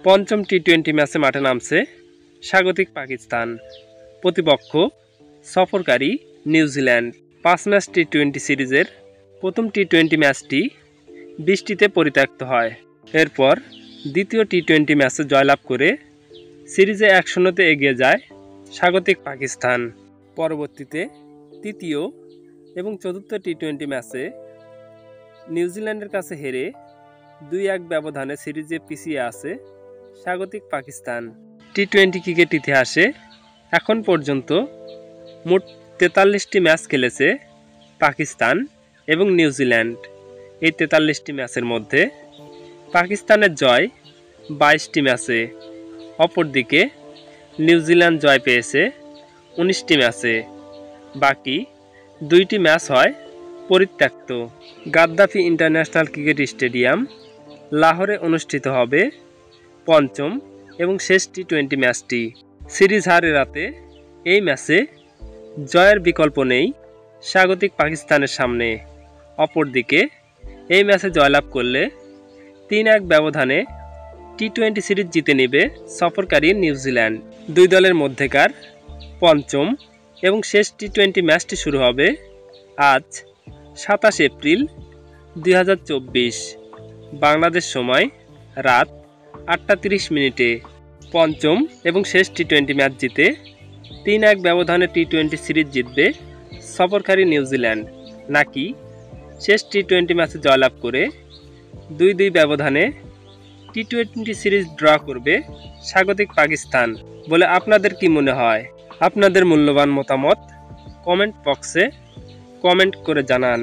পঞ্চম টি-20 ম্যাচে মাঠে নামছে স্বাগতিক পাকিস্তান। প্রতিপক্ষ সফরকারী নিউজিল্যান্ড। 5 ম্যাচ টি-20 সিরিজের প্রথম টি-20 ম্যাচটি বৃষ্টিতে পরিত্যক্ত হয়। এরপর দ্বিতীয় টি-20 ম্যাচে জয়লাভ করে সিরিজে 1-0 এগিয়ে যায় স্বাগতিক পাকিস্তান। পরবর্তীতে তৃতীয় এবং চতুর্থ টি-20 ম্যাচে নিউজিল্যান্ডের কাছে হেরে 2-1 ব্যবধানে সিরিজে পিছিয়ে আছে স্বাগতিক পাকিস্তান। টি-20 ক্রিকেট ইতিহাসে এখন পর্যন্ত মোট 43টি ম্যাচ খেলেছে পাকিস্তান এবং নিউজিল্যান্ড। এই 43টি ম্যাচের মধ্যে পাকিস্তানের জয় 22টি ম্যাচে, অপরদিকে নিউজিল্যান্ড জয় পেয়েছে 19টি ম্যাচে। বাকি 2টি ম্যাচ হয় পরিত্যক্ত। গাদ্দাফি ইন্টারন্যাশনাল ক্রিকেট স্টেডিয়াম লাহোরে অনুষ্ঠিত হবে পঞ্চম এবং শেষ টি-20 ম্যাচটি। সিরিজ হার এড়াতে এই ম্যাচে জয়ের বিকল্প নেই স্বাগতিক পাকিস্তানের সামনে। অপরদিকে এই ম্যাচে জয়লাভ করলে 3-1 ব্যবধানে টি-20 সিরিজ জিতে নেবে সফরকারী নিউজিল্যান্ড। দুই দলের মধ্যেকার পঞ্চম এবং শেষ টি-20 ম্যাচটি শুরু হবে আজ 27 এপ্রিল 2024 বাংলাদেশ সময় রাত 8টা 30 মিনিটে। পঞ্চম এবং শেষ টি-20 ম্যাচ জিতে 3-1 ব্যবধানে টি-20 সিরিজ জিতবে সফরকারী নিউজিল্যান্ড, নাকি শেষ টি-20 ম্যাচে জয়লাভ করে 2-2 ব্যবধানে টি-20 সিরিজ ড্র করবে স্বাগতিক পাকিস্তান বলে আপনাদের কি মনে হয়? আপনাদের মূল্যবান মতামত কমেন্ট বক্সে কমেন্ট করে জানান।